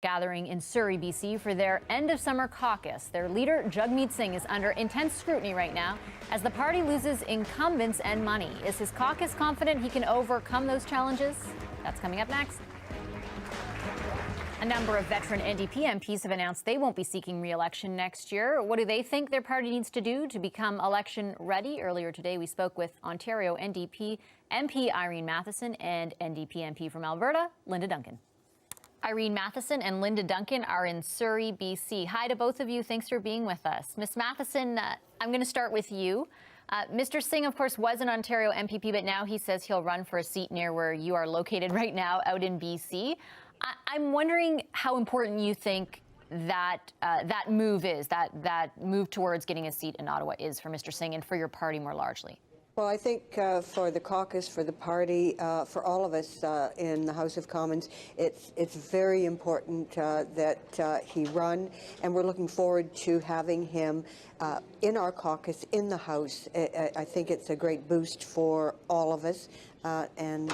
Gathering in Surrey, BC for their end of summer caucus. Their leader, Jagmeet Singh, is under intense scrutiny right now as the party loses incumbents and money. Is his caucus confident he can overcome those challenges? That's coming up next. A number of veteran NDP MPs have announced they won't be seeking re-election next year. What do they think their party needs to do to become election ready? Earlier today, we spoke with Ontario NDP MP Irene Mathyssen and NDP MP from Alberta, Linda Duncan. Irene Mathyssen and Linda Duncan are in Surrey, BC. Hi to both of you. Thanks for being with us. Ms. Mathyssen, I'm going to start with you. Mr. Singh, of course, was an Ontario MPP, but now he says he'll run for a seat near where you are located right now, out in BC. I'm wondering how important you think that that move is, that move towards getting a seat in Ottawa is for Mr. Singh and for your party more largely. Well, I think for the caucus, for the party, for all of us in the House of Commons, it's very important that he run, and we're looking forward to having him in our caucus in the House. I think it's a great boost for all of us, and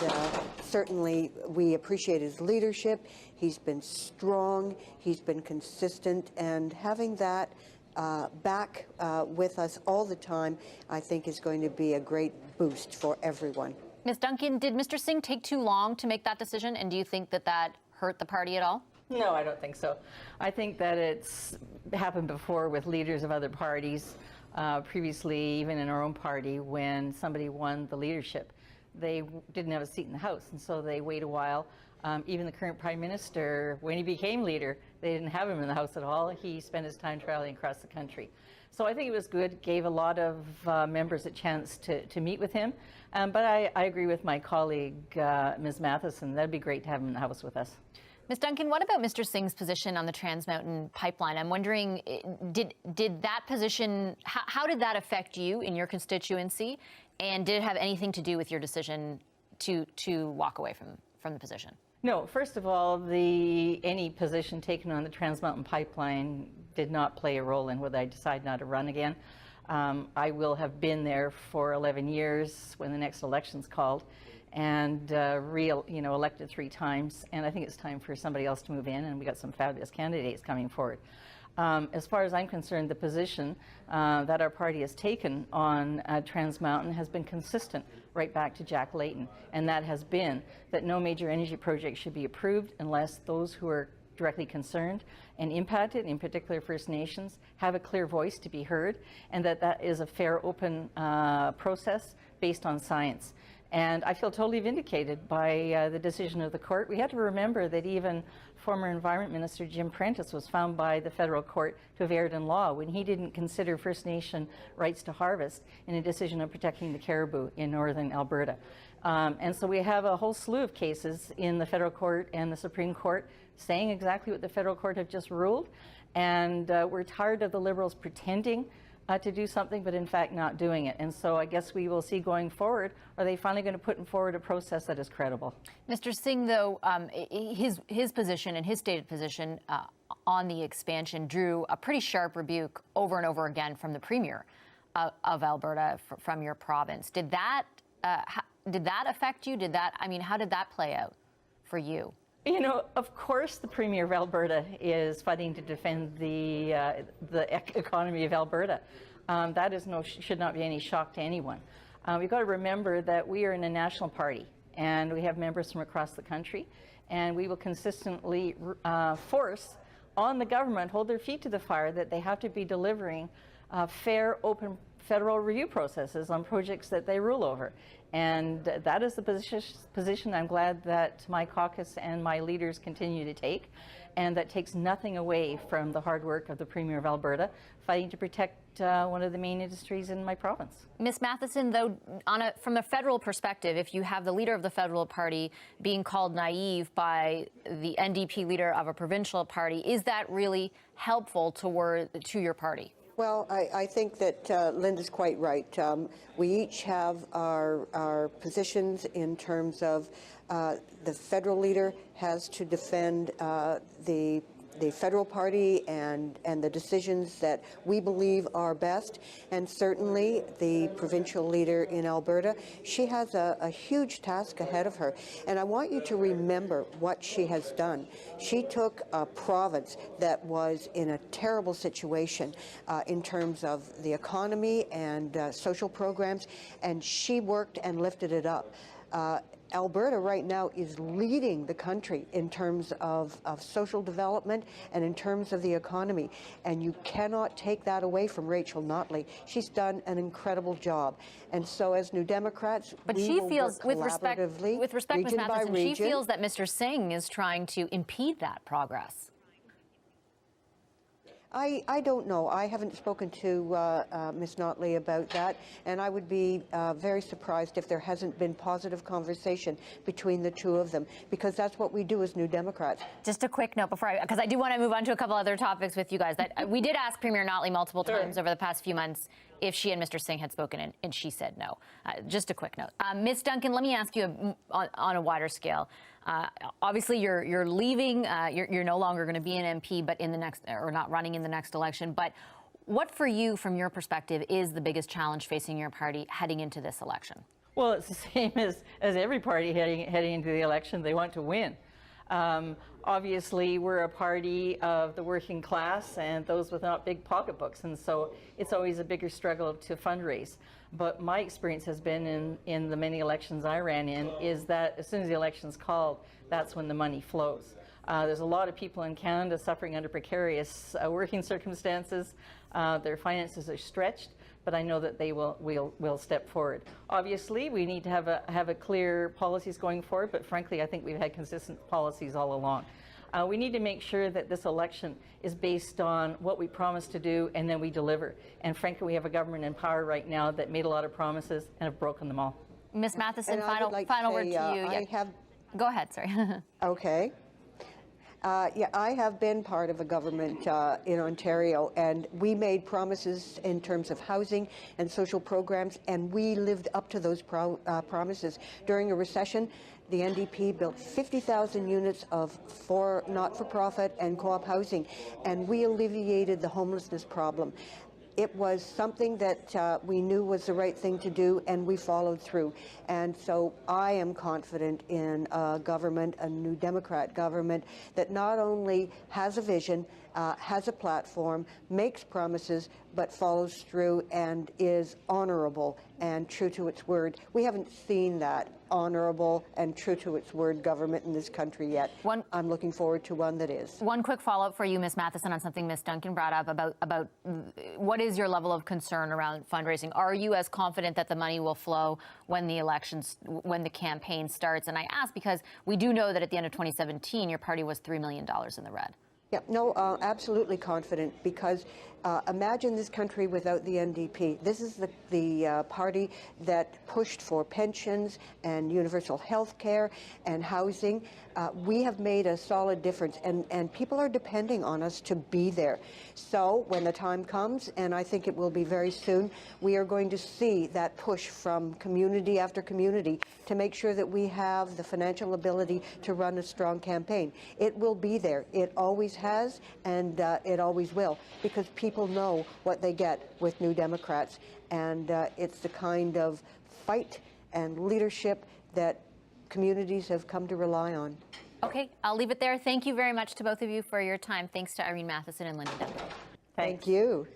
certainly we appreciate his leadership. He's been strong, he's been consistent, and having that back with us all the time, I think is going to be a great boost for everyone. Ms. Duncan, did Mr. Singh take too long to make that decision, and do you think that that hurt the party at all? No, I don't think so. I think that it's happened before with leaders of other parties, previously even in our own party, when somebody won the leadership. They didn't have a seat in the House, and so they wait a while. Even the current Prime Minister, when he became leader, they didn't have him in the House at all. He spent his time traveling across the country. So I think it was good, gave a lot of members a chance to meet with him. But I agree with my colleague, Ms. Mathyssen. That'd be great to have him in the House with us. Ms. Duncan, what about Mr. Singh's position on the Trans Mountain pipeline? I'm wondering, did that position, how did that affect you in your constituency? And did it have anything to do with your decision to walk away from the position? No, first of all, any position taken on the Trans Mountain pipeline did not play a role in whether I decide not to run again. I will have been there for 11 years when the next election's called, and elected 3 times. And I think it's time for somebody else to move in, and we got some fabulous candidates coming forward. As far as I'm concerned, the position that our party has taken on Trans Mountain has been consistent right back to Jack Layton, and that has been that no major energy project should be approved unless those who are directly concerned and impacted, in particular First Nations, have a clear voice to be heard, and that is a fair, open process based on science. And I feel totally vindicated by the decision of the court. We have to remember that even former Environment Minister Jim Prentice was found by the federal court to have erred in law when he didn't consider First Nation rights to harvest in a decision on protecting the caribou in northern Alberta. And so we have a whole slew of cases in the federal court and the Supreme Court saying exactly what the federal court have just ruled. And we're tired of the Liberals pretending to do something, but in fact not doing it. And so I guess we will see going forward, are they finally going to put forward a process that is credible? Mr. Singh, though, his position and his stated position on the expansion drew a pretty sharp rebuke over and over again from the Premier of Alberta, from your province. Did that affect you? How did that play out for you? You know, of course, the Premier of Alberta is fighting to defend the economy of Alberta. That should not be any shock to anyone. We've got to remember that we are in a national party, and we have members from across the country, and we will consistently force on the government, hold their feet to the fire, that they have to be delivering fair, open federal review processes on projects that they rule over. And that is the position I'm glad that my caucus and my leaders continue to take, and that takes nothing away from the hard work of the Premier of Alberta fighting to protect one of the main industries in my province. Ms. Mathyssen, though, from a federal perspective, if you have the leader of the federal party being called naive by the NDP leader of a provincial party, is that really helpful to your party? Well, I think that Linda's quite right. We each have our positions in terms of the federal leader has to defend the the federal party and the decisions that we believe are best, and certainly the provincial leader in Alberta. She has a huge task ahead of her, and I want you to remember what she has done. She took a province that was in a terrible situation in terms of the economy and social programs, and she worked and lifted it up. Alberta right now is leading the country in terms of social development and in terms of the economy, and you cannot take that away from Rachel Notley. She's done an incredible job, and so as New Democrats, but we she will feels, work with respect, Ms. region by Mathyssen, she region. feels that Mr. Singh is trying to impede that progress. I don't know. I haven't spoken to Ms. Notley about that, and I would be very surprised if there hasn't been positive conversation between the two of them, because that's what we do as New Democrats. Just a quick note before because I do want to move on to a couple other topics with you guys. That we did ask Premier Notley multiple times over the past few months if she and Mr. Singh had spoken, and she said no. Just a quick note. Ms. Duncan, let me ask you on a wider scale. Obviously, you're leaving. You're no longer going to be an MP, but in the next, or not running in the next election. But what, for you, from your perspective, is the biggest challenge facing your party heading into this election? Well, it's the same as every party heading into the election. They want to win. Obviously, we're a party of the working class and those without big pocketbooks, and so it's always a bigger struggle to fundraise. But my experience has been in the many elections I ran in is that as soon as the election's called, that's when the money flows. There's a lot of people in Canada suffering under precarious working circumstances. Their finances are stretched, but I know that they will step forward. Obviously, we need to have a clear policies going forward, but frankly, I think we've had consistent policies all along. We need to make sure that this election is based on what we promised to do and then we deliver. And frankly, we have a government in power right now that made a lot of promises and have broken them all. Ms. Mathyssen, like final word to you. Go ahead, sorry. Okay. Yeah, I have been part of a government in Ontario, and we made promises in terms of housing and social programs, and we lived up to those promises. During a recession, the NDP built 50,000 units of not-for-profit and co-op housing, and we alleviated the homelessness problem. It was something that we knew was the right thing to do, and we followed through. And so I am confident in a government, a New Democrat government, that not only has a vision, has a platform, makes promises, but follows through and is honorable and true to its word. We haven't seen that honorable and true to its word government in this country yet. I'm looking forward to one that is. One quick follow-up for you, Ms. Mathyssen, on something Ms. Duncan brought up about what is your level of concern around fundraising? Are you as confident that the money will flow when the campaign starts? And I ask because we do know that at the end of 2017, your party was $3 million in the red. Yeah, no, absolutely confident, because imagine this country without the NDP. This is the party that pushed for pensions and universal health care and housing. We have made a solid difference, and people are depending on us to be there. So when the time comes, and I think it will be very soon, we are going to see that push from community after community to make sure that we have the financial ability to run a strong campaign. It will be there. It always has, and it always will, because people know what they get with New Democrats, and it's the kind of fight and leadership that communities have come to rely on. Okay, I'll leave it there. Thank you very much to both of you for your time. Thanks to Irene Mathyssen and Linda Duncan. Thank you.